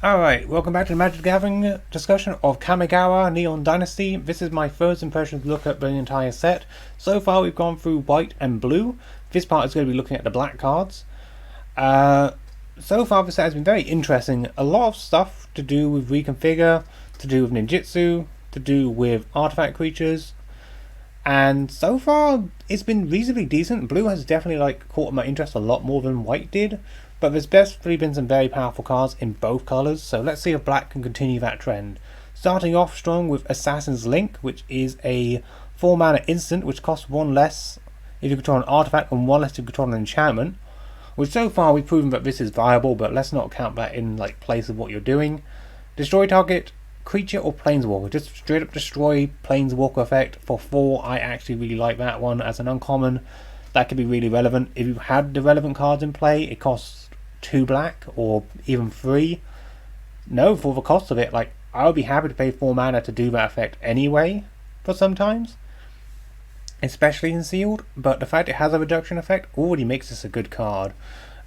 Alright, welcome back to the Magic the Gathering discussion of Kamigawa Neon Dynasty. This is my first impressions look at the entire set. So far we've gone through white and blue. This part is going to be looking at the black cards. So far the set has been very interesting. A lot of stuff to do with reconfigure, to do with ninjutsu, to do with artifact creatures. And so far it's been reasonably decent. Blue has definitely caught my interest a lot more than white did. But there's definitely been some very powerful cards in both colours, so let's see if black can continue that trend. Starting off strong with Assassin's Link, which is a 4 mana instant which costs 1 less if you control an artifact and 1 less if you control an enchantment. Which so far we've proven that this is viable, but let's not count that in place of what you're doing. Destroy target creature or planeswalker. Just straight up destroy planeswalker effect for 4. I actually really like that one as an uncommon. That could be really relevant. If you had the relevant cards in play, it costs 2 black or even 3. No, for the cost of it, I would be happy to pay 4 mana to do that effect anyway for sometimes, especially in sealed, but the fact it has a reduction effect already makes this a good card.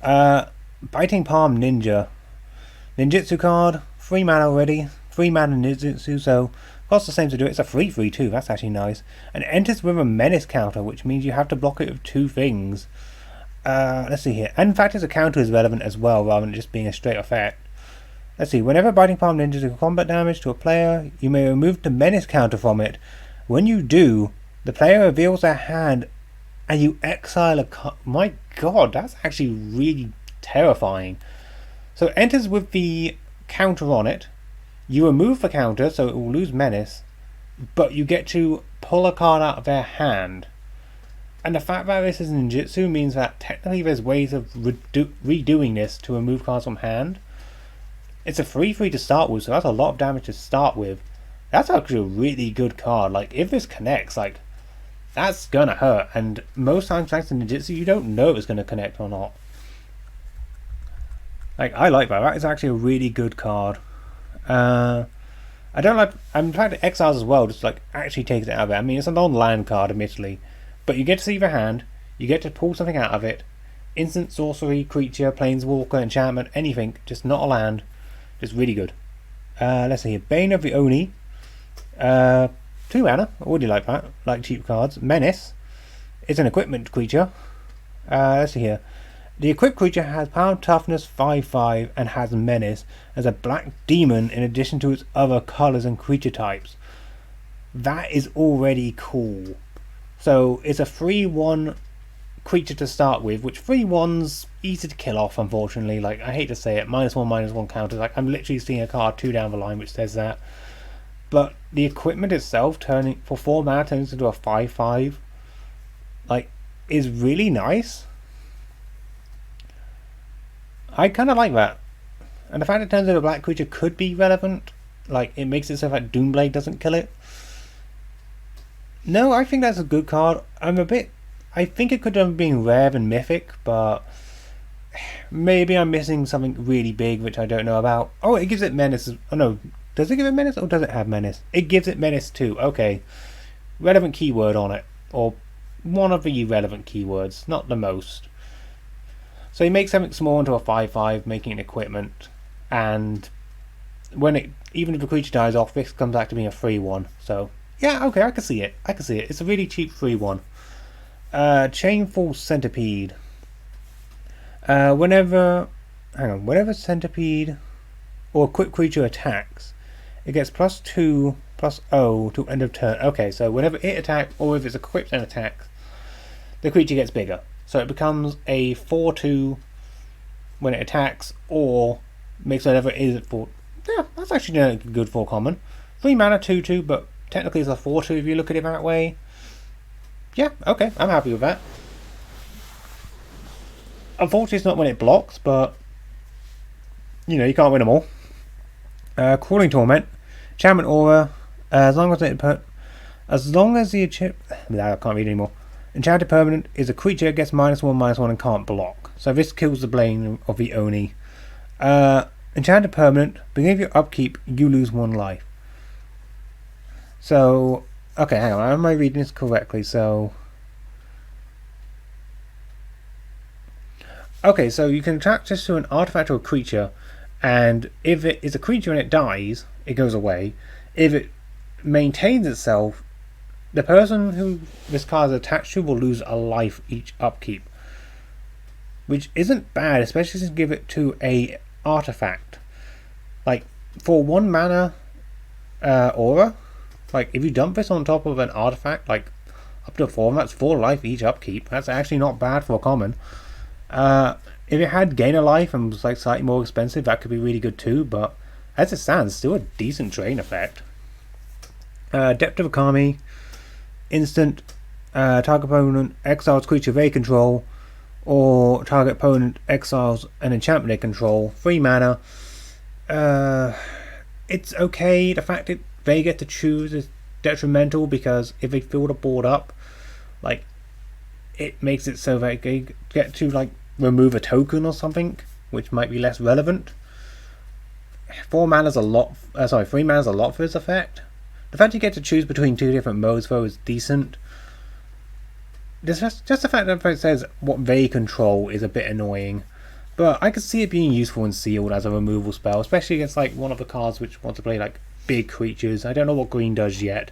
Biting Palm Ninjutsu card, 3 mana already, 3 mana ninjutsu, so costs the same to do it. It's a 3/3 too, that's actually nice. And enters with a menace counter, which means you have to block it with 2 things. Let's see here. And in fact, as a counter is relevant as well, rather than just being a straight effect. Let's see. Whenever Biting Palm Ninjas do combat damage to a player, you may remove the menace counter from it. When you do, the player reveals their hand and you exile a card. My god, that's actually really terrifying. So it enters with the counter on it. You remove the counter, so it will lose menace, but you get to pull a card out of their hand. And the fact that this is ninjutsu means that technically there's ways of redoing this to remove cards from hand. It's a 3/3 to start with, so that's a lot of damage to start with. That's actually a really good card. If this connects, that's gonna hurt. And most times thanks to ninjutsu, you don't know if it's gonna connect or not. I like that. That is actually a really good card. I don't like. In fact, exiles as well. Just actually takes it out of it. I mean, it's a non-land card, admittedly. But you get to see the hand, you get to pull something out of it. Instant, sorcery, creature, planeswalker, enchantment, anything, just not a land. Just really good. Let's see here. Bane of the Oni. 2 mana, I already like that. Like cheap cards. Menace. It's an equipment creature. Let's see here. The equipped creature has power, toughness, 5/5, and has menace as a black demon in addition to its other colours and creature types. That is already cool. So it's a 3/1 creature to start with, which 3/1's easy to kill off, unfortunately. I hate to say it, -1/-1 counters. I'm literally seeing a card 2 down the line which says that. But the equipment itself turning for 4 mana turns into a 5/5 is really nice. I kinda like that. And the fact it turns into a black creature could be relevant. It makes it so that Doomblade doesn't kill it. No, I think that's a good card. I think it could have been rare and mythic, but maybe I'm missing something really big which I don't know about. Oh, it gives it menace. Oh no, does it give it menace or does it have menace? It gives it menace too. Okay, relevant keyword on it, or one of the relevant keywords, not the most. So you make something small into a 5/5, making an equipment, and even if the creature dies off, this comes back to being a 3/1. So yeah, okay, I can see it. It's a really cheap 3/1. Chainfall Centipede. Whenever Centipede or equipped creature attacks, it gets +2/+0 to end of turn. Okay, so whenever it attacks, or if it's equipped and attacks, the creature gets bigger. So it becomes a 4/2 when it attacks, or makes whatever it is for. Yeah, that's actually good for common. 3 mana 2/2, but technically it's a 4/2 if you look at it that way. Yeah, okay, I'm happy with that. Unfortunately, it's not when it blocks, but you can't win them all. Crawling Torment, Enchantment Aura. As long as the I can't read anymore. Enchanted Permanent is a creature, gets -1/-1 and can't block. So this kills the Bane of the Oni. Enchanted Permanent, beginning of your upkeep, you lose 1 life. So, okay, hang on, am I reading this correctly? So, Okay, so you can attach this to an artifact or a creature, And if it is a creature and it dies, it goes away. If it maintains itself, the person who this card is attached to will lose a life each upkeep, which isn't bad, especially since you give it to a artifact. Like, for 1 mana aura, like if you dump this on top of an artifact, like up to 4, that's 4 life each upkeep. That's actually not bad for a common. If it had gain a life and was like slightly more expensive, that could be really good too, but as it stands, still a decent drain effect. Depth of Akami, instant, target opponent exiles creature they control, or target opponent exiles an enchantment they control. 3 mana. It's okay. The fact that they get to choose is detrimental, because if they fill the board up, like, it makes it so that they get to like remove a token or something, which might be less relevant. 3 mana's a lot for this effect. The fact you get to choose between 2 different modes though is decent. Just the fact that it says what they control is a bit annoying, but I could see it being useful and sealed as a removal spell, especially against like one of the cards which want to play like big creatures. I don't know what green does yet,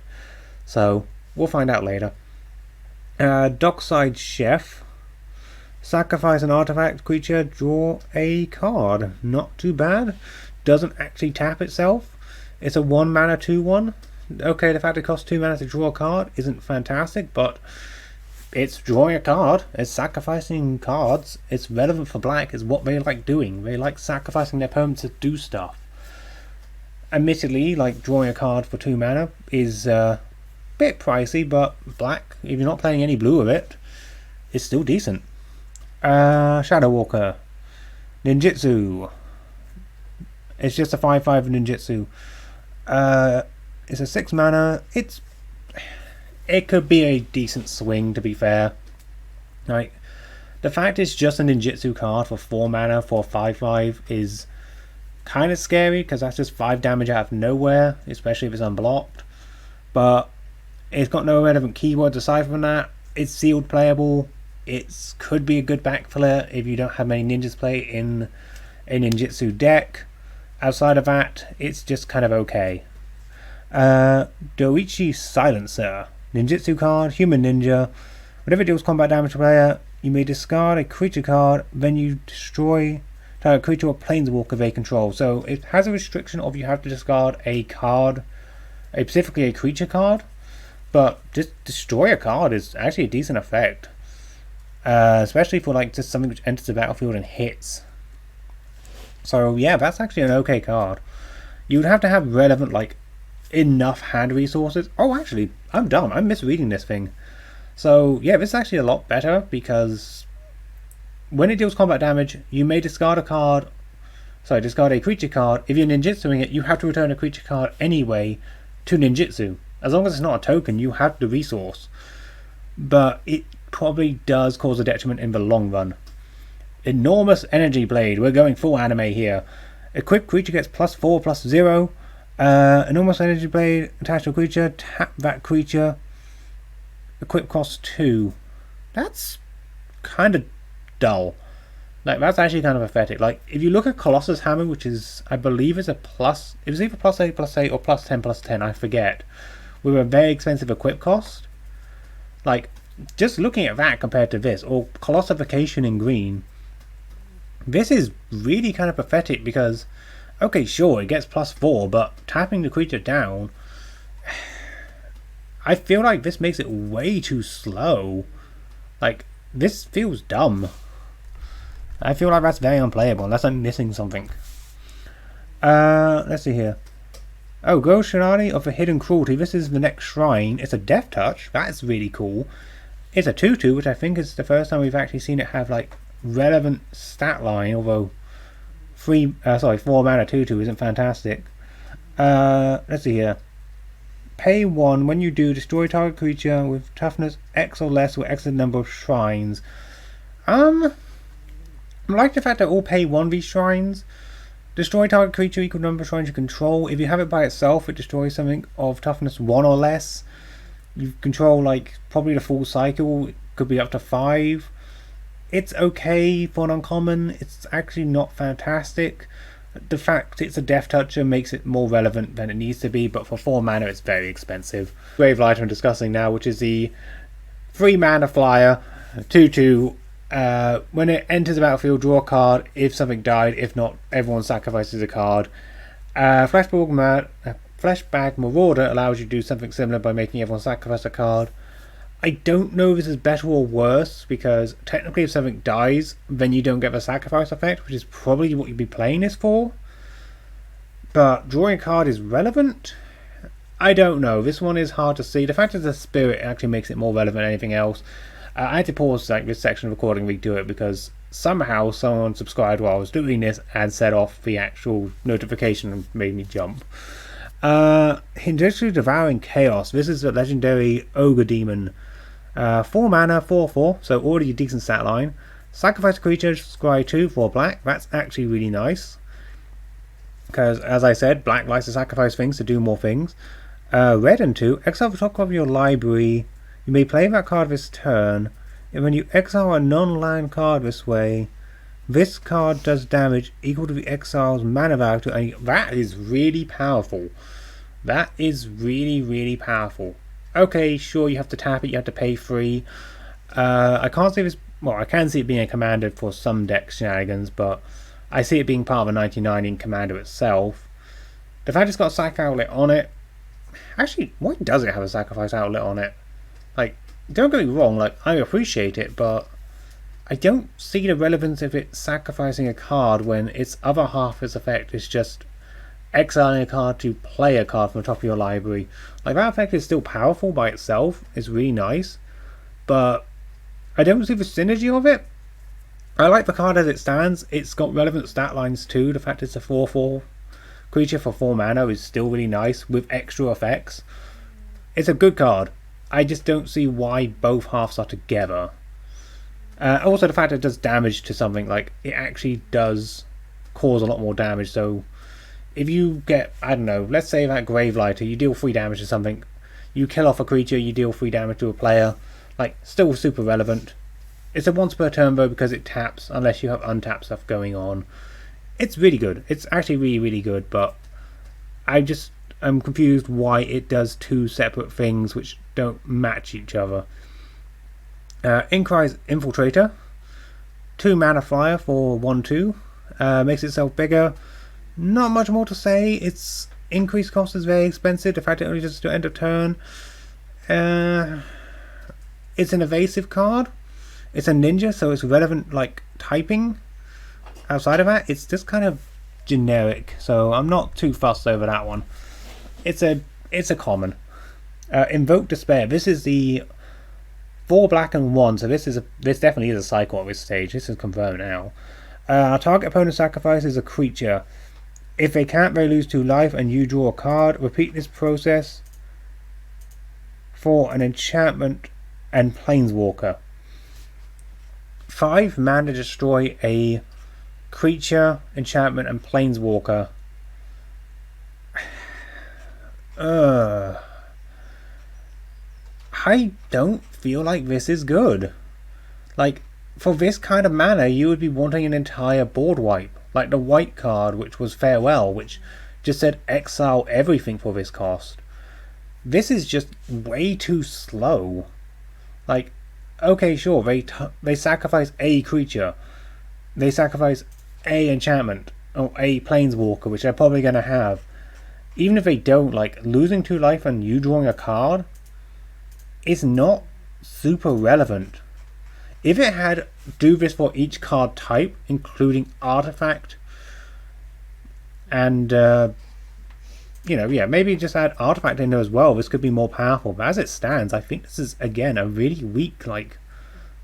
so we'll find out later. Dockside Chef. Sacrifice an artifact creature, draw a card. Not too bad. Doesn't actually tap itself. It's a 1 mana 2/1. Okay, the fact it costs 2 mana to draw a card isn't fantastic, but it's drawing a card. It's sacrificing cards. It's relevant for black. It's what they like doing. They like sacrificing their opponents to do stuff. Admittedly, like, drawing a card for 2 mana is a bit pricey, but black, if you're not playing any blue with it, it's still decent. Shadow Walker. Ninjutsu. It's just a 5/5 ninjutsu. It's a 6 mana. It could be a decent swing, to be fair. Like, the fact it's just a ninjutsu card for 4 mana for 5/5 is kind of scary, because that's just 5 damage out of nowhere, especially if it's unblocked. But it's got no relevant keywords aside from that. It's sealed playable. It could be a good backfiller if you don't have many ninjas play in a ninjutsu deck. Outside of that, it's just kind of okay. Doichi Silencer. Ninjutsu card, human ninja. Whenever it deals combat damage to a player, you may discard a creature card, then you destroy target creature or planeswalker they control. So it has a restriction of you have to discard a card, specifically a creature card, but just destroy a card is actually a decent effect. Especially for like just something which enters the battlefield and hits. So yeah, that's actually an okay card. You would have to have relevant, like, enough hand resources. Oh, actually, I'm dumb. I'm misreading this thing. So yeah, this is actually a lot better, because when it deals combat damage, you may discard a creature card. If you're ninjutsuing it, you have to return a creature card anyway to ninjutsu. As long as it's not a token, you have the resource. But it probably does cause a detriment in the long run. Enormous Energy Blade. We're going full anime here. Equipped creature gets +4/+0. Enormous Energy Blade attached to a creature. Tap that creature. Equip costs 2. That's kind of dull. Like, that's actually kind of pathetic. Like, if you look at Colossus Hammer, which is, I believe, is a plus. It was either +8/+8 or +10/+10. I forget. With a very expensive equip cost. Like, just looking at that compared to this, or Colossification in green, this is really kind of pathetic, because, okay, sure, it gets +4, but tapping the creature down, I feel like this makes it way too slow. Like, this feels dumb. I feel like that's very unplayable, unless I'm missing something. Let's see here. Oh, Go Shinari of the Hidden Cruelty. This is the next shrine. It's a Death Touch. That's really cool. It's a 2/2, which I think is the first time we've actually seen it have, like, relevant stat line, although 4 mana 2/2 isn't fantastic. Let's see here. Pay 1. When you do, destroy target creature with toughness X or less or X number of shrines. I like the fact that all pay 1 these shrines. Destroy target creature equal number of shrines you control. If you have it by itself, it destroys something of toughness 1 or less. You control, like, probably the full cycle. It could be up to 5. It's okay for an uncommon. It's actually not fantastic. The fact it's a Death Toucher makes it more relevant than it needs to be, but for 4 mana it's very expensive. Gravelight I'm discussing now, which is the 3 mana flyer, 2/2. When it enters the battlefield, draw a card. If something died, if not, everyone sacrifices a card. Flashback Marauder allows you to do something similar by making everyone sacrifice a card. I don't know if this is better or worse, because technically if something dies, then you don't get the sacrifice effect, which is probably what you'd be playing this for. But drawing a card is relevant? I don't know. This one is hard to see. The fact that the spirit actually makes it more relevant than anything else. I had to pause this section of recording to redo it because somehow someone subscribed while I was doing this and set off the actual notification and made me jump. Hindushu Devouring Chaos. This is a legendary Ogre Demon. 4 mana, 4/4, so already a decent stat line. Sacrifice a creature, scry 2 for black. That's actually really nice. Because, as I said, black likes to sacrifice things to do more things. Red and 2, exile the top card of your library. You may play that card this turn. And when you exile a non-land card this way, this card does damage equal to the exile's mana value. And that is really powerful. That is really, really powerful. Okay, sure, you have to tap it, you have to pay 3. I can't see this. Well, I can see it being a commander for some deck shenanigans, but I see it being part of a 99 in commander itself. The fact it's got a sacrifice outlet on it. Actually, why does it have a sacrifice outlet on it? Like, don't get me wrong, like, I appreciate it, but I don't see the relevance of it sacrificing a card when its other half of its effect is just exiling a card to play a card from the top of your library. Like, that effect is still powerful by itself. It's really nice, but I don't see the synergy of it. I like the card as it stands. It's got relevant stat lines too. The fact it's a 4/4 creature for 4 mana is still really nice with extra effects. It's a good card. I just don't see why both halves are together. Also, the fact it does damage to something, like, it actually does cause a lot more damage. So if you get, I don't know, let's say that Gravelighter, you deal 3 damage to something, you kill off a creature, you deal 3 damage to a player, like, still super relevant. It's a once per turn though because it taps unless you have untapped stuff going on. It's really good. It's actually really, really good, but I'm confused why it does 2 separate things which don't match each other. Inkrise Infiltrator, 2 mana flyer for 1/2, makes itself bigger. Not much more to say. Its increased cost is very expensive. The fact it only does to end of turn. It's an evasive card. It's a ninja, so it's relevant, like, typing. Outside of that, it's just kind of generic, so I'm not too fussed over that one. It's a common. Invoke Despair. This is the 4 black and 1, so this definitely is a cycle at this stage. This is confirmed now. Target opponent sacrifices a creature. If they can't, they lose 2 life and you draw a card. Repeat this process for an enchantment and planeswalker. 5 mana to destroy a creature, enchantment and planeswalker. I don't feel like this is good. Like, for this kind of mana, you would be wanting an entire board wipe. Like the white card, which was Farewell, which just said exile everything for this cost. This is just way too slow. Like, okay, sure, they sacrifice a creature. They sacrifice a enchantment, or a planeswalker, which they're probably going to have. Even if they don't, like, losing 2 life and you drawing a card is not super relevant. If it had do this for each card type, including artifact, and maybe just add artifact in there as well, this could be more powerful. But as it stands, I think this is, again, a really weak, like,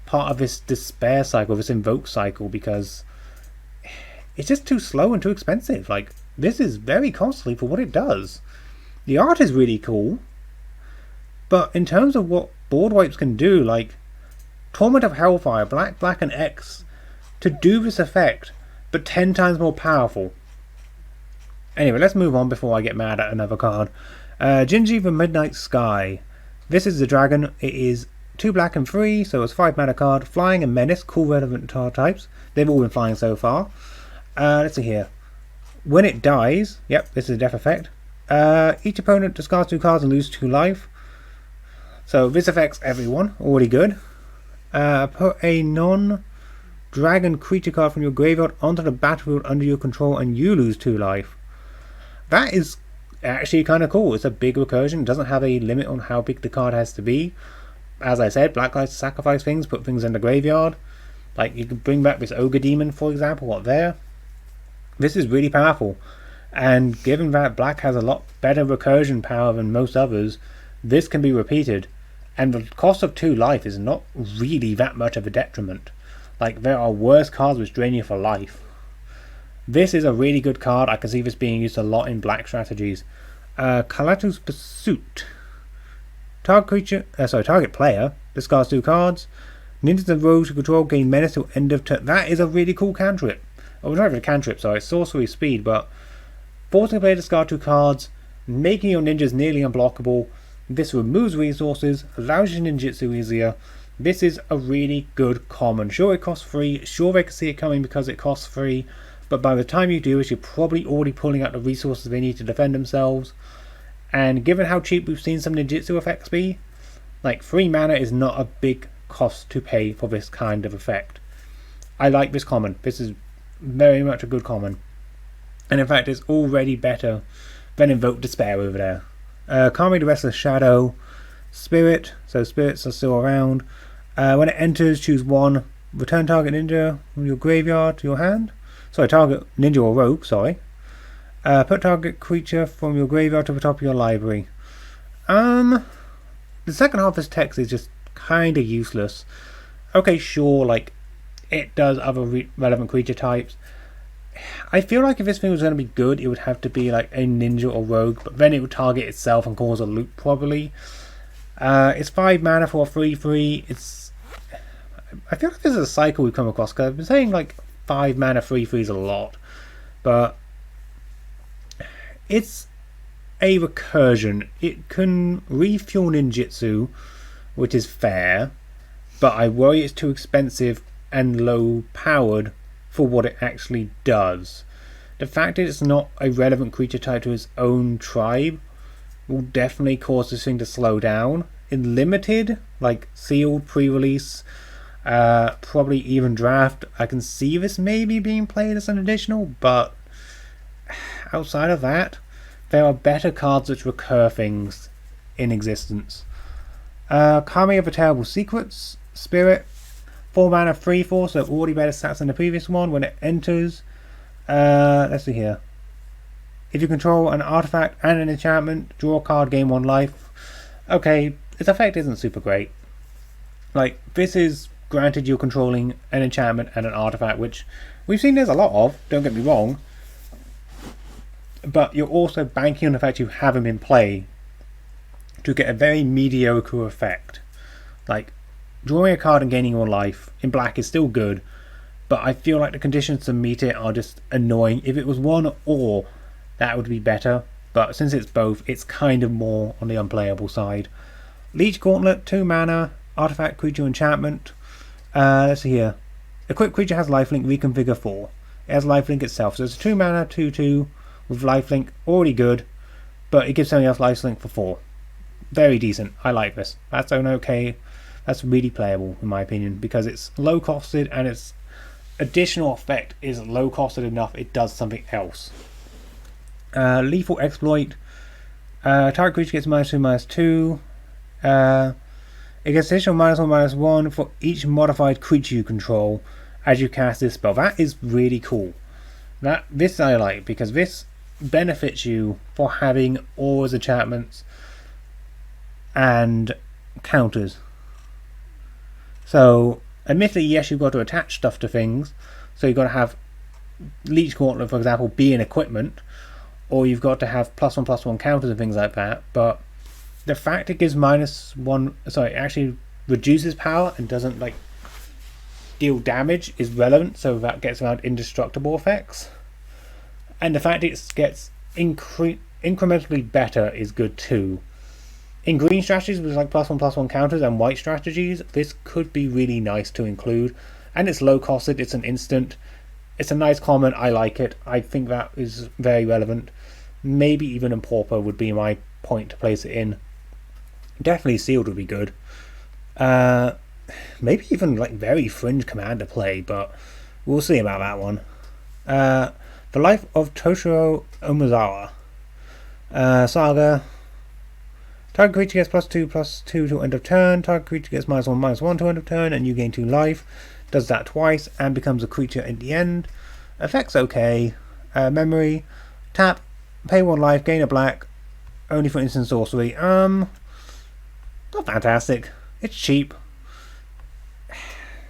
part of this despair cycle, this invoke cycle, because it's just too slow and too expensive. Like, this is very costly for what it does. The art is really cool, but in terms of what board wipes can do, like Torment of Hellfire, black and X, to do this effect, but 10 times more powerful. Anyway, let's move on before I get mad at another card. Jinji the Midnight Sky. This is the dragon. It is 2 black and 3, so it's 5 mana card. Flying and Menace, cool relevant card types. They've all been flying so far. Let's see here. when it dies, yep, this is a death effect. Each opponent discards 2 cards and loses 2 life. So this affects everyone, already good. Put a non-dragon creature card from your graveyard onto the battlefield under your control and you lose 2 life. That is actually kind of cool. It's a big recursion. It doesn't have a limit on how big the card has to be. As I said, black likes to sacrifice things, put things in the graveyard. Like, you can bring back this Ogre Demon, for example, what there. This is really powerful. And given that black has a lot better recursion power than most others, this can be repeated. And the cost of 2 life is not really that much of a detriment. Like, there are worse cards which drain you for life. This is a really good card. I can see this being used a lot in black strategies. Kalatu's Pursuit. Target player discards 2 cards. Ninjas and rogues who control gain menace till end of turn. That is a really cool cantrip. Oh, not even a cantrip, sorry. Sorcery speed, but forcing a player to discard 2 cards, making your ninjas nearly unblockable. This removes resources, allows you ninjutsu easier. This is a really good common. Sure, it costs 3. Sure, they can see it coming because it costs 3. But by the time you do it, you're probably already pulling out the resources they need to defend themselves. And given how cheap we've seen some ninjutsu effects be, like 3 mana is not a big cost to pay for this kind of effect. I like this common. This is very much a good common. And in fact, it's already better than Invoke Despair over there. Kami the Restless Shadow. Spirit. So spirits are still around. When it enters, choose 1. Return target ninja from your graveyard to your hand. Sorry, target ninja or rogue, sorry. Put target creature from your graveyard to the top of your library. The second half of this text is just kind of useless. Okay, sure, like, it does other relevant creature types. I feel like if this thing was going to be good, it would have to be like a ninja or rogue, but then it would target itself and cause a loop probably. It's 5 mana for a 3/3. I feel like this is a cycle we've come across, because I've been saying like 5 mana 3/3s a lot, but it's a recursion. It can refuel ninjutsu, which is fair, but I worry it's too expensive and low powered for what it actually does. The fact that it's not a relevant creature type to its own tribe will definitely cause this thing to slow down. In limited, like sealed, pre-release, probably even draft, I can see this maybe being played as an additional, but outside of that, there are better cards which recur things in existence. Kami of the Terrible Secrets, Spirit, 4 mana 3/4, so already better stats than the previous one. When it enters, let's see here. If you control an artifact and an enchantment, draw a card, gain 1 life. Okay, its effect isn't super great. Like, this is granted you're controlling an enchantment and an artifact, which we've seen there's a lot of, don't get me wrong. But you're also banking on the fact you have them in play to get a very mediocre effect. Like, drawing a card and gaining 1 life in black is still good, but I feel like the conditions to meet it are just annoying. If it was 1 or, that would be better, but since it's both, it's kind of more on the unplayable side. Leech Gauntlet, 2 mana, artifact, creature, enchantment. Let's see here. Equipped creature has lifelink, reconfigure 4. It has lifelink itself, so it's a 2 mana, 2/2 with lifelink, already good, but it gives something else lifelink for 4. Very decent. I like this. That's an okay. That's really playable in my opinion, because it's low costed and its additional effect is low costed enough it does something else. Lethal Exploit. Target creature gets -2/-2. It gets additional -1/-1 for each modified creature you control as you cast this spell. That is really cool. This I like, because this benefits you for having auras, enchantments, and counters. So, admittedly, yes, you've got to attach stuff to things. So you've got to have Leech Gauntlet, for example, be an equipment, or you've got to have +1/+1 counters and things like that. But the fact it gives -1, sorry, it actually reduces power and doesn't like deal damage is relevant. So that gets around indestructible effects, and the fact it gets incrementally better is good too. In green strategies with like +1/+1 counters and white strategies, this could be really nice to include, and it's low costed. It's an instant. It's a nice comment. I like it. I think that is very relevant. Maybe even in Pauper would be my point to place it in. Definitely Sealed would be good. Maybe even like very fringe commander play, but we'll see about that one. The Life of Toshiro Omizawa. Saga. Target creature gets +2/+2 till end of turn. Target creature gets -1/-1 till end of turn, and you gain 2 life. Does that twice and becomes a creature at the end. Effects okay. Memory. Tap. Pay 1 life. Gain a black. Only for instant sorcery. Not fantastic. It's cheap.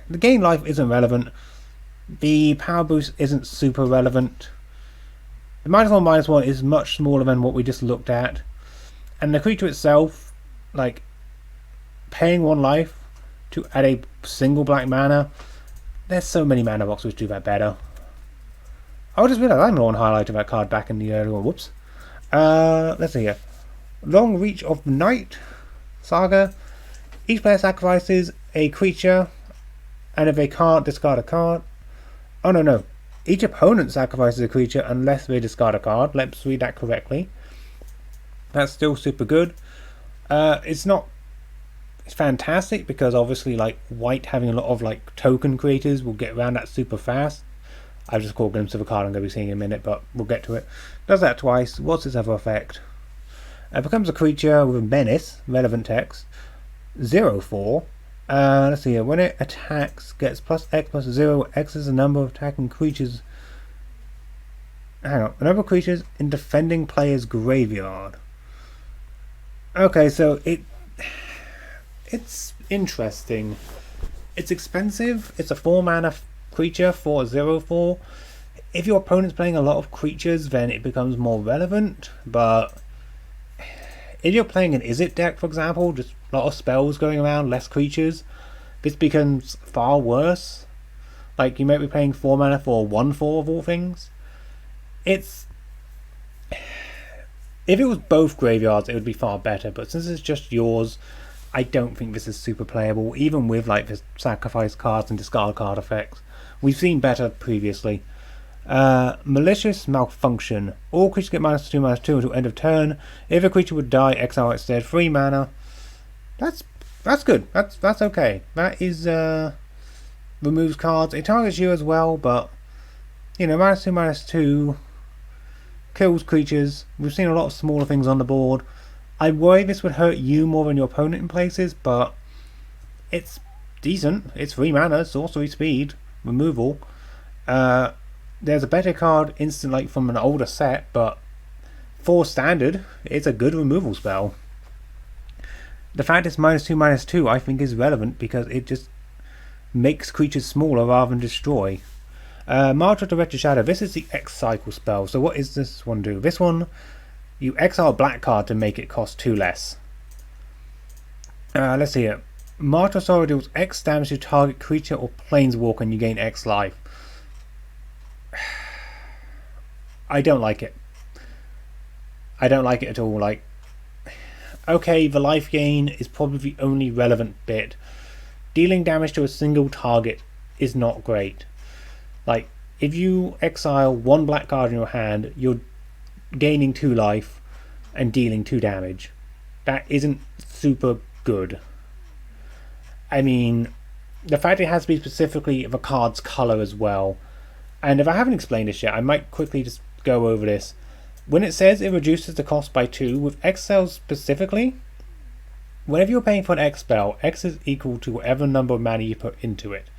The gain life isn't relevant. The power boost isn't super relevant. The -1/-1 is much smaller than what we just looked at. And the creature itself, like, paying 1 life to add a single black mana, there's so many mana boxes which do that better. I just realised I'm the one highlighting that card back in the early one. Whoops. Let's see here. Long Reach of the Night. Saga. Each player sacrifices a creature, and if they can't, discard a card. Oh no. Each opponent sacrifices a creature unless they discard a card. Let's read that correctly. That's still super good. It's fantastic because obviously like white having a lot of like token creators will get around that super fast. I've just called Glimpse of a card I'm going to be seeing in a minute, but we'll get to it. Does that twice. What's its other effect? It becomes a creature with a menace, relevant text. 0/4. Let's see here. When it attacks, gets +X/+0. X is the number of attacking creatures. Hang on. The number of creatures in defending player's graveyard. Okay, so it's interesting. It's expensive. It's a 4 mana creature for 0/4. If your opponent's playing a lot of creatures, then it becomes more relevant. But if you're playing an Izzet deck, for example, just a lot of spells going around, less creatures, this becomes far worse. Like, you might be playing 4 mana for 1/4 of all things. If it was both graveyards, it would be far better, but since it's just yours, I don't think this is super playable, even with like the sacrifice cards and discard card effects. We've seen better previously. Malicious Malfunction. All creatures get -2/-2 until end of turn. If a creature would die, exile instead. 3 mana. That's good. That's okay. That is removes cards. It targets you as well, but you know, -2/-2 kills creatures. We've seen a lot of smaller things on the board. I worry this would hurt you more than your opponent in places, but it's decent. It's 3 mana, sorcery speed, removal. There's a better card instant like from an older set, but for standard, it's a good removal spell. The fact it's -2/-2 I think is relevant because it just makes creatures smaller rather than destroy. March of the Wretched Shadow. This is the X cycle spell. So what does this one do? This one, you exile a black card to make it cost 2 less. Let's see it. March of Sorrow deals X damage to target creature or planeswalker and you gain X life. I don't like it. I don't like it at all. Like, okay, the life gain is probably the only relevant bit. Dealing damage to a single target is not great. Like, if you exile 1 black card in your hand, you're gaining 2 life and dealing 2 damage. That isn't super good. I mean, the fact it has to be specifically the card's colour as well. And if I haven't explained this yet, I might quickly just go over this. When it says it reduces the cost by 2, with expels specifically, whenever you're paying for an expel, X is equal to whatever number of mana you put into it.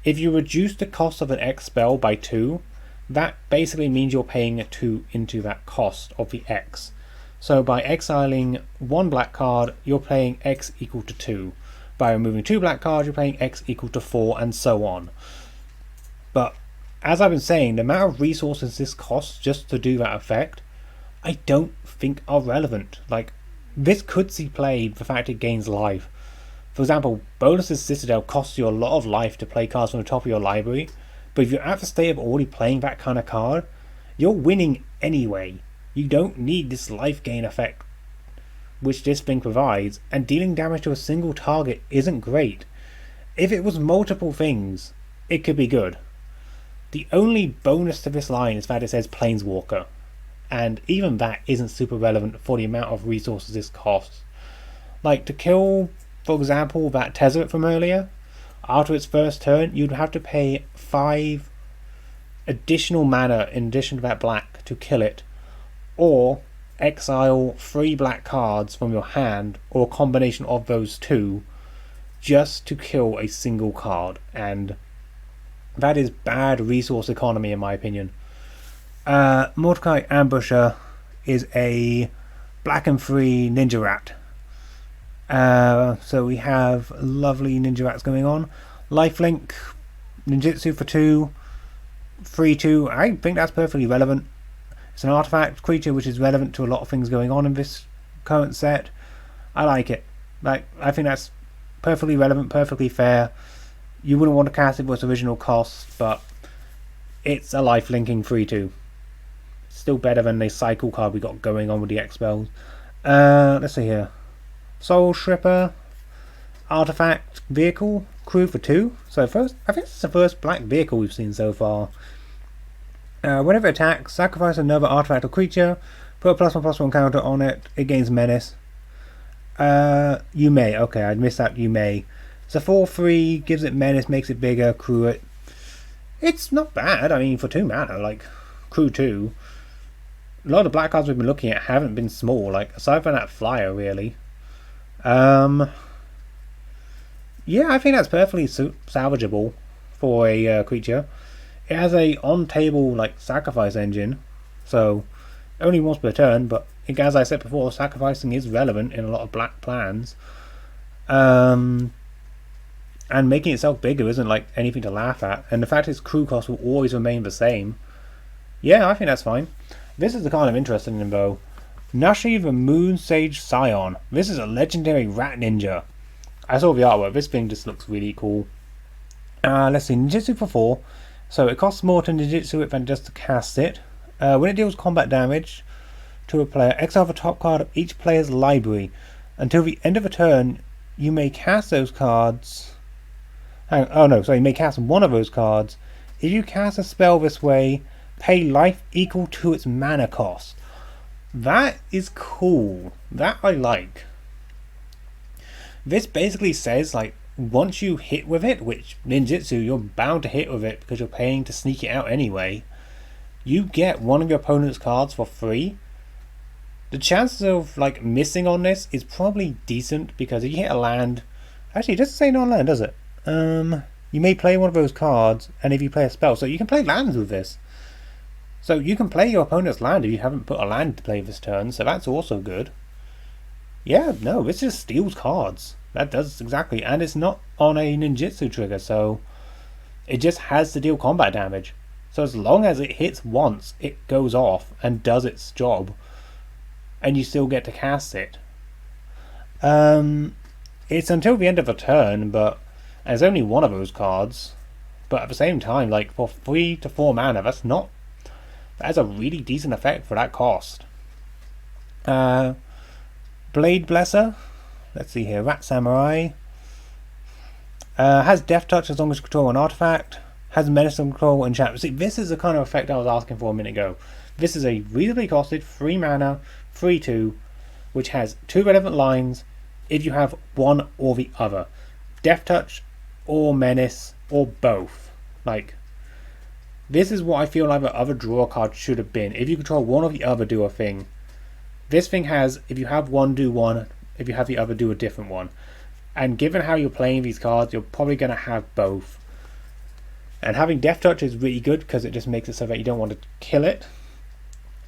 If you reduce the cost of an X spell by 2, that basically means you're paying a 2 into that cost of the X. So by exiling 1 black card, you're paying X equal to 2. By removing 2 black cards, you're paying X equal to 4, and so on. But as I've been saying, the amount of resources this costs just to do that effect, I don't think are relevant. Like, this could see play the fact it gains life. For example, Bolus's Citadel costs you a lot of life to play cards from the top of your library, but if you're at the state of already playing that kind of card, you're winning anyway. You don't need this life gain effect which this thing provides, and dealing damage to a single target isn't great. If it was multiple things, it could be good. The only bonus to this line is that it says Planeswalker, and even that isn't super relevant for the amount of resources this costs. Like, to kill, for example, that Tezzeret from earlier, after its first turn, you'd have to pay 5 additional mana in addition to that black to kill it, or exile 3 black cards from your hand, or a combination of those two, just to kill a single card, and that is bad resource economy in my opinion. Mordecai Ambusher is a black and 3 ninja rat. So we have lovely ninja rats going on. Lifelink, ninjutsu for 2, 3/2. I think that's perfectly relevant. It's an artifact creature which is relevant to a lot of things going on in this current set. I like it. Like, I think that's perfectly relevant, perfectly fair. You wouldn't want to cast it for its original cost, but it's a lifelinking 3/2. Still better than the cycle card we got going on with the expels. Let's see here. Soul Stripper, artifact vehicle, crew for 2. So first, I think this is the first black vehicle we've seen so far. Whenever it attacks, sacrifice another artifact or creature, put a +1/+1 counter on it, it gains menace. You may, okay, I'd missed that, you may. It's a 4/3, gives it menace, makes it bigger, crew it. It's not bad, I mean, for 2 mana, like, crew 2. A lot of black cards we've been looking at haven't been small, like, aside from that flyer, really. Yeah, I think that's perfectly salvageable for a creature. It has a on-table like sacrifice engine, so only once per turn, but as I said before, sacrificing is relevant in a lot of black plans. And making itself bigger isn't like anything to laugh at, and the fact its crew cost will always remain the same. Yeah, I think that's fine. This is the kind of interesting in though. Nashi the Moon Sage Scion. This is a legendary rat ninja. I saw the artwork. This thing just looks really cool. Let's see. Ninjutsu for 4. So it costs more to ninjutsu it than just to cast it. When it deals combat damage to a player, exile the top card of each player's library. Until the end of a turn, you may cast those cards. You may cast one of those cards. If you cast a spell this way, pay life equal to its mana cost. That is cool. That I like. This basically says, like, once you hit with it, which ninjutsu you're bound to hit with it because you're paying to sneak it out anyway, you get one of your opponent's cards for free. The chances of like missing on this is probably decent, because if you hit a land, actually it doesn't say non-land, does it? You may play one of those cards, and if you play a spell, so you can play lands with this. So you can play your opponent's land if you haven't put a land to play this turn, so that's also good. Yeah, no, this just steals cards. That does exactly, and it's not on a ninjutsu trigger, so it just has to deal combat damage. So as long as it hits once, it goes off and does its job, and you still get to cast it. It's until the end of a turn, but there's only one of those cards. But at the same time, like, for 3 to 4 mana, that's a really decent effect for that cost. Blade Blesser. Let's see here. Rat Samurai. Has Death Touch as long as you control an artifact. Has Menace and Control and Chat. See, this is the kind of effect I was asking for a minute ago. This is a reasonably costed 3 mana, 3/2, which has 2 relevant lines if you have one or the other. Death Touch or Menace or both. Like, this is what I feel like the other draw card should have been. If you control one or the other, do a thing. This thing has, if you have one, do one. If you have the other, do a different one. And given how you're playing these cards, you're probably going to have both. And having Death Touch is really good because it just makes it so that you don't want to kill it.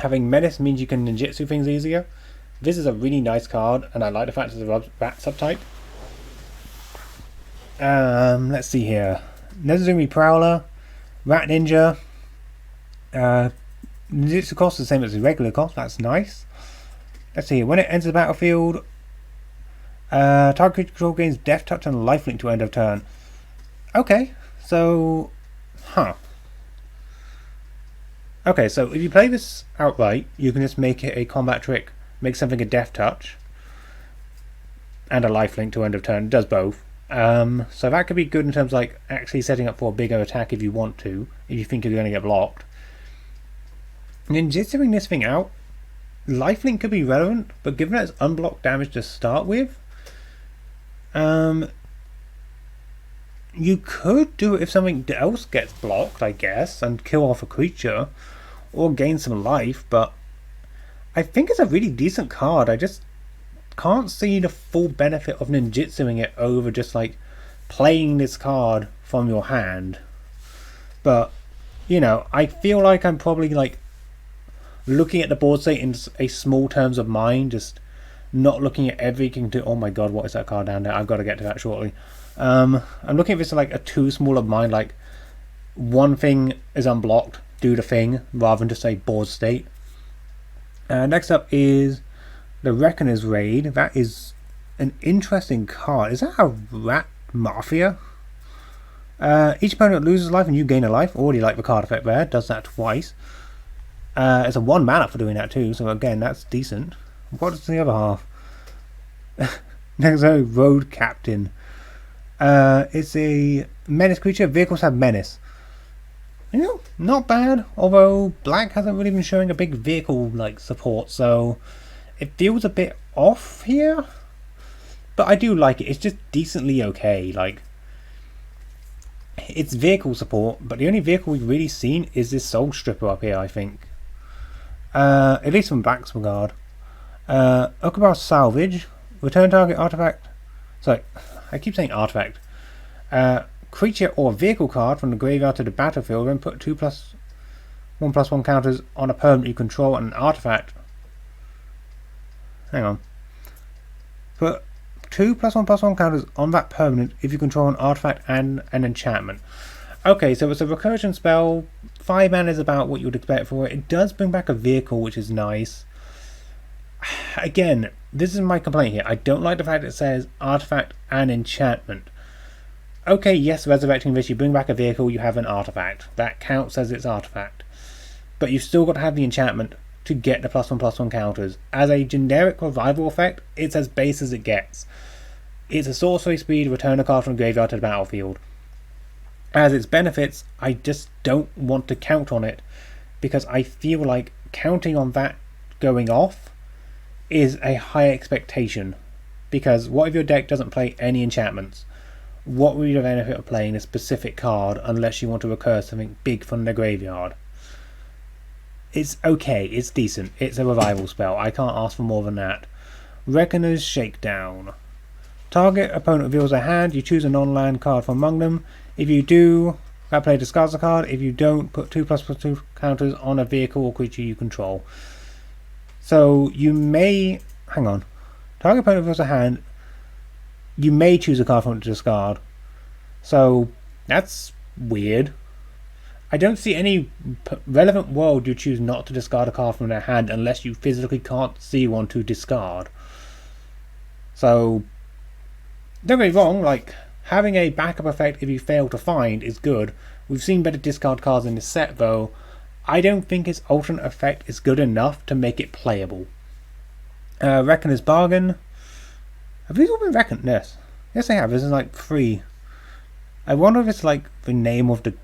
Having Menace means you can ninjutsu things easier. This is a really nice card, and I like the fact it's a rat subtype. Let's see here. Nezuzumi Prowler, Rat Ninja. Ninjutsu cost is the same as the regular cost, that's nice. Let's see, when it enters the battlefield, target creature control gains Death Touch and Lifelink to end of turn. Okay, so... Okay, so if you play this outright, you can just make it a combat trick. Make something a Death Touch and a Lifelink to end of turn. It does both. So that could be good in terms of like actually setting up for a bigger attack if you want to, if you think you're going to get blocked. Ninjutsuing this thing out, lifelink could be relevant, but given that it's unblocked damage to start with, you could do it if something else gets blocked, I guess, and kill off a creature, or gain some life, but I think it's a really decent card. I just can't see the full benefit of ninjutsuing it over just like playing this card from your hand. But, you know, I feel like I'm probably like looking at the board state in a small terms of mind, just not looking at everything to, oh my god, what is that card down there? I've got to get to that shortly. I'm looking at this like a too small of mind, like one thing is unblocked, do the thing, rather than just say board state. Next up is the Reckoner's Raid. That is an interesting card. Is that a rat mafia? Each opponent loses life and you gain a life. Already like the card effect there, does that twice. It's a 1 mana for doing that too, so again, that's decent. What's the other half? Next up, Road Captain. It's a menace creature. Vehicles have menace. You know, not bad. Although black hasn't really been showing a big vehicle like support, so it feels a bit off here. But I do like it. It's just decently okay. Like, it's vehicle support, but the only vehicle we've really seen is this Soul Stripper up here, I think. At least from Black's regard. Okubar Salvage. Return target artifact. Sorry, I keep saying artifact. Creature or vehicle card from the graveyard to the battlefield, then put 2+1/+1 counters on a permanent you control and an artifact. Hang on. Put 2+1/+1 counters on that permanent if you control an artifact and an enchantment. Okay, so it's a recursion spell. 5 mana is about what you would expect for it. It does bring back a vehicle, which is nice. Again, this is my complaint here. I don't like the fact it says artifact and enchantment. Okay, yes, resurrecting this, you bring back a vehicle, you have an artifact. That counts as its artifact. But you've still got to have the enchantment to get the +1/+1 counters. As a generic revival effect, it's as base as it gets. It's a sorcery speed, return a card from the graveyard to the battlefield. As its benefits, I just don't want to count on it, because I feel like counting on that going off is a high expectation. Because what if your deck doesn't play any enchantments? What would be the benefit of playing a specific card unless you want to recur something big from the graveyard? It's okay, it's decent, it's a revival spell, I can't ask for more than that. Reckoner's Shakedown. Target opponent reveals a hand, you choose a non-land card from among them. If you do, that player discards a card. If you don't, put 2++2 counters on a vehicle or creature you control. So you may... hang on. Target opponent reveals a hand, you may choose a card from it to discard. So that's weird. I don't see any relevant world you choose not to discard a card from their hand unless you physically can't see one to discard. So don't get me wrong, like having a backup effect if you fail to find is good. We've seen better discard cards in this set though. I don't think its alternate effect is good enough to make it playable. Reckoner's Bargain. Have these all been reckoned? Yes. Yes, they have. This is like 3. I wonder if it's like the name of the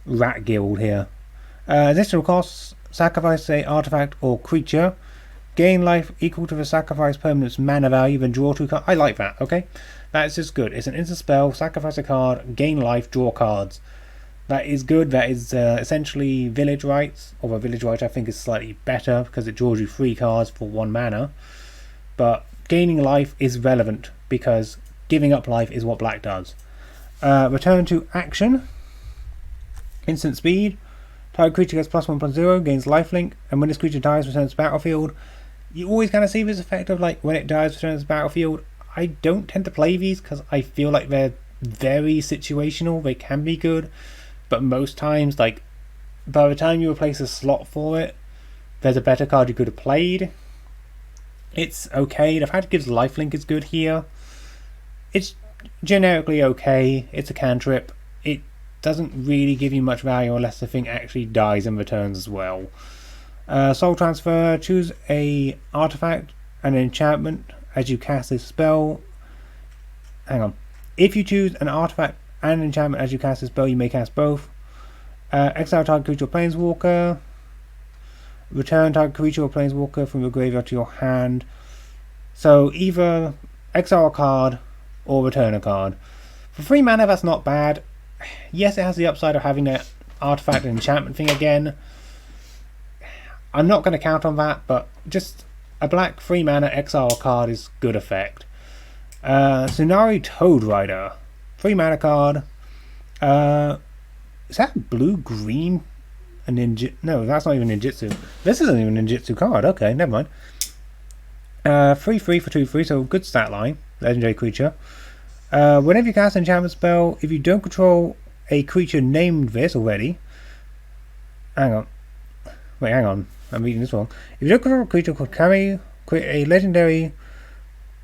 rat guild here. Additional costs: sacrifice a artifact or creature, gain life equal to the sacrifice permanent's mana value, then draw 2 cards. I like that. Okay, that's just good. It's an instant spell. Sacrifice a card, gain life, draw cards. That is good. That is essentially Village Rites, although Village Rites I think is slightly better because it draws you 3 cards for 1 mana. But gaining life is relevant because giving up life is what black does. Return to action. Instant speed. Target creature gets +1/+0, gains lifelink, and when this creature dies, returns to battlefield. You always kind of see this effect of like when it dies, returns to battlefield. I don't tend to play these because I feel like they're very situational. They can be good, but most times, like by the time you replace a slot for it, there's a better card you could have played. It's okay. The fact it gives lifelink is good here. It's generically okay. It's a cantrip. It doesn't really give you much value unless the thing actually dies and returns as well. Soul Transfer. Choose a artifact and an enchantment as you cast this spell. hang on. If you choose an artifact and enchantment as you cast a spell, you may cast both. Exile target creature or planeswalker. Return target creature or planeswalker from your graveyard to your hand. So either exile a card or return a card. For 3 mana, that's not bad. Yes, it has the upside of having that artifact and enchantment thing again. I'm not going to count on that, but just a black 3 mana exile card is good effect. Tsunari Toad Rider, 3 mana card. Is that blue-green? No, that's not even ninjutsu. This isn't even a ninjutsu card. Okay, never mind. 3/3 for 2/3, so good stat line. Legendary creature. Whenever you cast an enchantment spell, if you don't control a creature named this already... Hang on. Wait, hang on. I'm reading this wrong. If you don't control a creature called Kami, create a legendary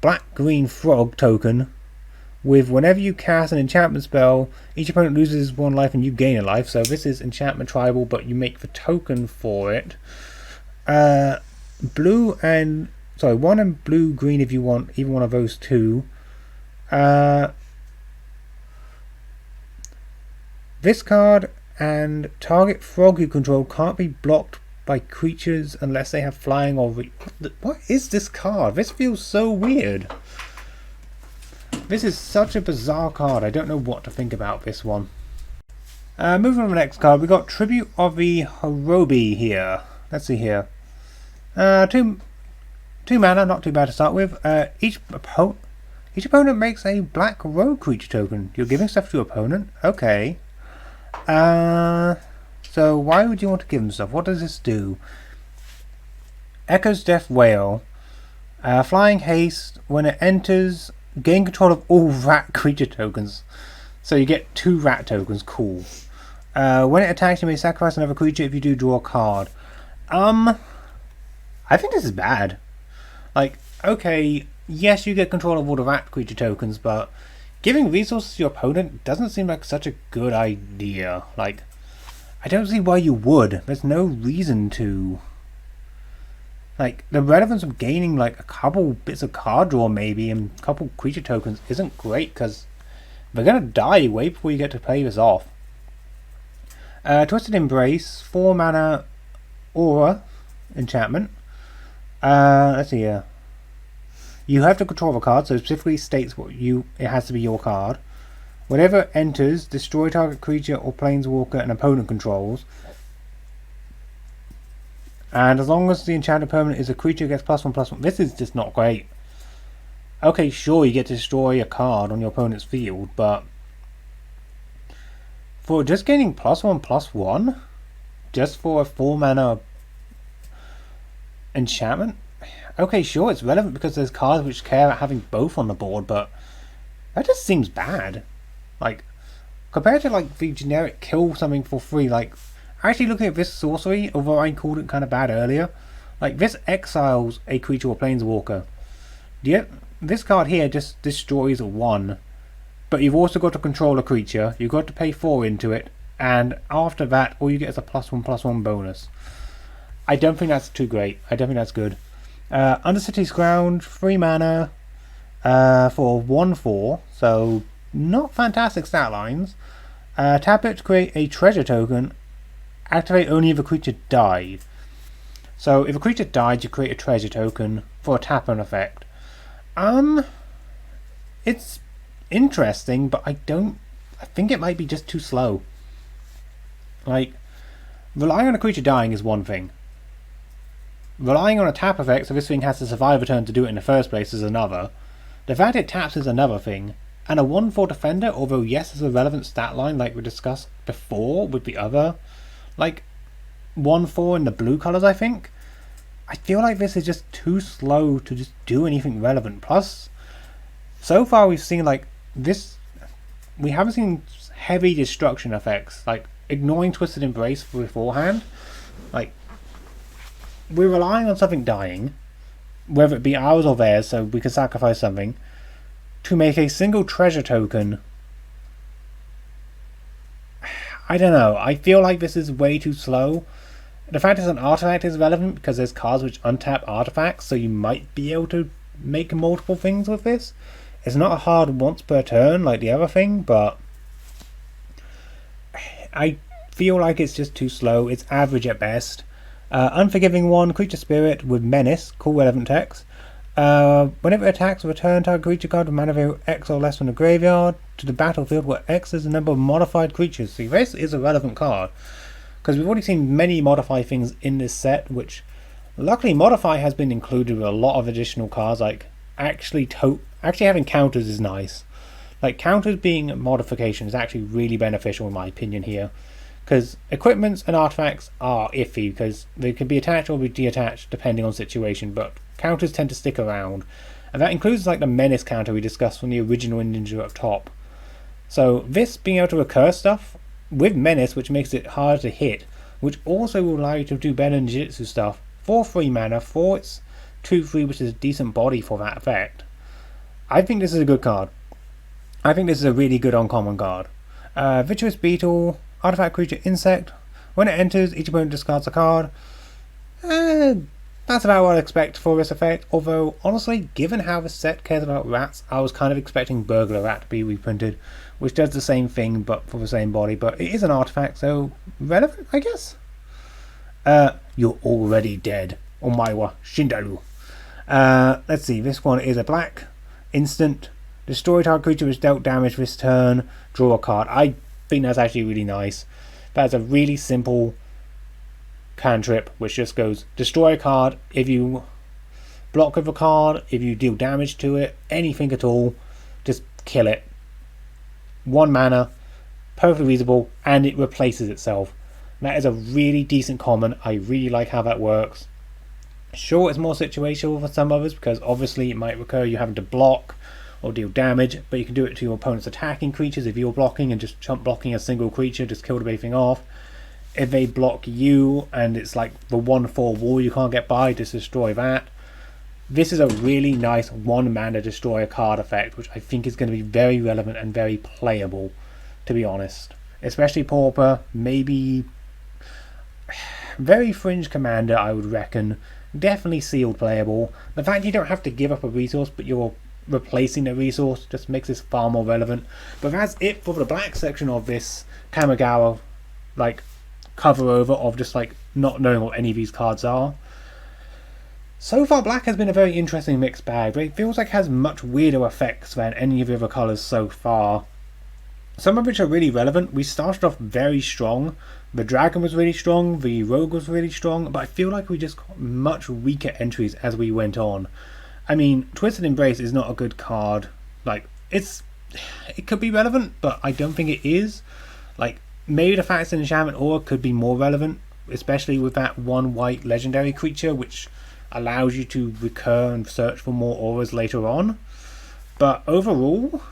black-green frog token with whenever you cast an enchantment spell, each opponent loses 1 life and you gain a life. So this is enchantment tribal, but you make the token for it. Blue and... Sorry, 1 and blue-green if you want either one of those 2. This card and target frog you control can't be blocked by creatures unless they have flying or... What is this card? This feels so weird. This is such a bizarre card. I don't know what to think about this one. Moving on to the next card, we got Tribute of the Horobi here. Let's see here. 2 mana, not too bad to start with. Each opponent makes a black rogue creature token. You're giving stuff to your opponent? Okay. So why would you want to give them stuff? What does this do? Echo's Death Whale. Flying haste. When it enters, gain control of all rat creature tokens. So you get 2 rat tokens. Cool. When it attacks, you may sacrifice another creature. If you do, draw a card. I think this is bad. Like, okay, yes, you get control of all the rat creature tokens, but giving resources to your opponent doesn't seem like such a good idea. Like, I don't see why you would. There's no reason to. Like, the relevance of gaining like a couple bits of card draw maybe and a couple creature tokens isn't great because they're gonna die way before you get to play this off. Twisted Embrace, 4 mana aura enchantment. Let's see here. You have to control the card, so it specifically states it has to be your card. Whenever it enters, destroy target creature or planeswalker an opponent controls. And as long as the enchanted permanent is a creature, gets +1/+1. This is just not great. Okay, sure, you get to destroy a card on your opponent's field, but for just gaining +1/+1, just for a 4 mana enchantment, okay, sure, it's relevant because there's cards which care about having both on the board, but that just seems bad. Like, compared to like the generic kill something for free, like actually looking at this sorcery, although I called it kind of bad earlier, like this exiles a creature or planeswalker. This card here just destroys a 1, but you've also got to control a creature, you've got to pay 4 into it, and after that all you get is a +1/+1 bonus. I don't think that's too great. I don't think that's good. Undercity Scrounge, 3 mana for 1/4, so not fantastic stat lines. Tap it to create a treasure token. Activate only if a creature died. So if a creature died, you create a treasure token for a tap-on effect. It's interesting, but I think it might be just too slow. Like, relying on a creature dying is one thing. Relying on a tap effect, so this thing has to survive a turn to do it in the first place, is another. The fact it taps is another thing. And a 1/4 defender, although yes, is a relevant stat line like we discussed before with the other, like 1/4 in the blue colours, I think. I feel like this is just too slow to just do anything relevant. Plus, so far we've seen like this, we haven't seen heavy destruction effects, like ignoring Twisted Embrace beforehand. Like, we're relying on something dying, whether it be ours or theirs, so we can sacrifice something, to make a single treasure token. I don't know, I feel like this is way too slow. The fact it's an artifact is relevant because there's cards which untap artifacts, so you might be able to make multiple things with this. It's not a hard once per turn like the other thing, but I feel like it's just too slow. It's average at best. Unforgiving 1, creature spirit with menace, cool relevant text. Whenever it attacks, return target creature card with mana value X or less from the graveyard to the battlefield where X is the number of modified creatures. See, this is a relevant card, because we've already seen many modify things in this set, which luckily modify has been included with a lot of additional cards. Like actually having counters is nice. Like counters being a modification is actually really beneficial in my opinion here, because equipments and artifacts are iffy because they can be attached or be detached depending on situation, but counters tend to stick around, and that includes like the menace counter we discussed from the original ninja up top. So this being able to recur stuff with menace, which makes it harder to hit, which also will allow you to do better ninjutsu stuff for 3 mana, for its 2/3, which is a decent body for that effect. I think this is a good card. I think this is a really good uncommon card. Vitreous Beetle, artifact creature insect. When it enters, each opponent discards a card. That's about what I expect for this effect, although honestly, given how the set cares about rats, I was kind of expecting Burglar Rat to be reprinted, which does the same thing but for the same body, but it is an artifact, so relevant, I guess? You're already dead. Omaiwa Shindaru. Let's see, this one is a black instant. Destroy target creature which dealt damage this turn, draw a card. I think that's actually really nice. That's a really simple cantrip which just goes destroy a card. If you block with a card, if you deal damage to it, anything at all, just kill it. 1 mana, perfectly reasonable, and it replaces itself. That is a really decent common. I really like how that works. Sure, it's more situational for some others because obviously it might recur you having to block or deal damage, but you can do it to your opponent's attacking creatures if you're blocking and just chump blocking a single creature, just kill everything off. If they block you and it's like the 1/4 wall you can't get by, just destroy that. This is a really nice 1 mana destroy a card effect, which I think is going to be very relevant and very playable, to be honest. Especially Pauper, maybe very fringe commander, I would reckon. Definitely sealed playable. The fact you don't have to give up a resource, but you're replacing a resource, just makes this far more relevant. But that's it for the black section of this Kamigawa like cover over of just like not knowing what any of these cards are. So far black has been a very interesting mixed bag, but it feels like it has much weirder effects than any of the other colours so far. Some of which are really relevant. We started off very strong. The dragon was really strong, the rogue was really strong, but I feel like we just got much weaker entries as we went on. I mean, Twisted Embrace is not a good card. Like, it could be relevant, but I don't think it is. Like, maybe the fact it's an enchantment aura could be more relevant, especially with that 1 white legendary creature, which allows you to recur and search for more auras later on. But overall,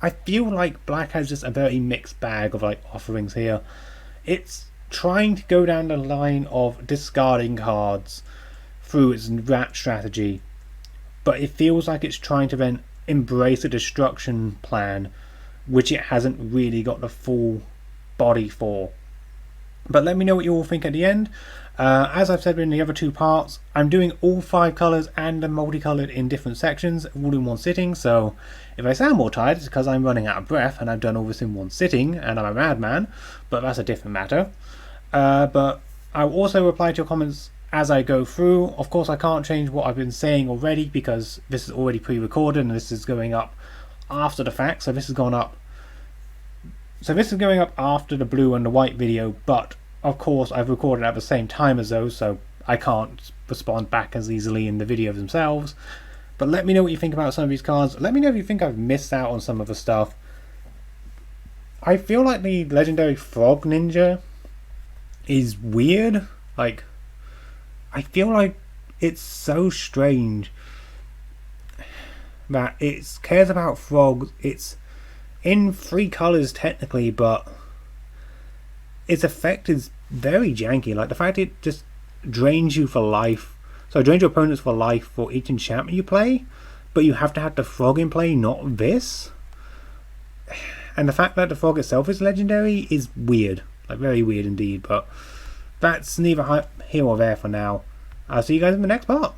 I feel like black has just a very mixed bag of like offerings here. It's trying to go down the line of discarding cards through its rat strategy, but it feels like it's trying to then embrace a destruction plan, which it hasn't really got the full body for. But let me know what you all think at the end. As I've said in the other 2 parts, I'm doing all 5 colours and the multicoloured in different sections, all in one sitting, so if I sound more tired it's because I'm running out of breath and I've done all this in one sitting and I'm a madman, but that's a different matter. But I'll also reply to your comments as I go through. Of course I can't change what I've been saying already because this is already pre-recorded and this is going up after the fact, so this is going up after the blue and the white video, but of course I've recorded at the same time as those, so I can't respond back as easily in the videos themselves. But let me know what you think about some of these cards. Let me know if you think I've missed out on some of the stuff. I feel like the legendary frog ninja is weird. Like, I feel like it's so strange that it cares about frogs. It's in 3 colours technically, but its effect is very janky. Like the fact it just drains you for life. So it drains your opponents for life for each enchantment you play, but you have to have the frog in play, not this. And the fact that the frog itself is legendary is weird. Like very weird indeed, but that's neither here or there for now. I'll see you guys in the next part.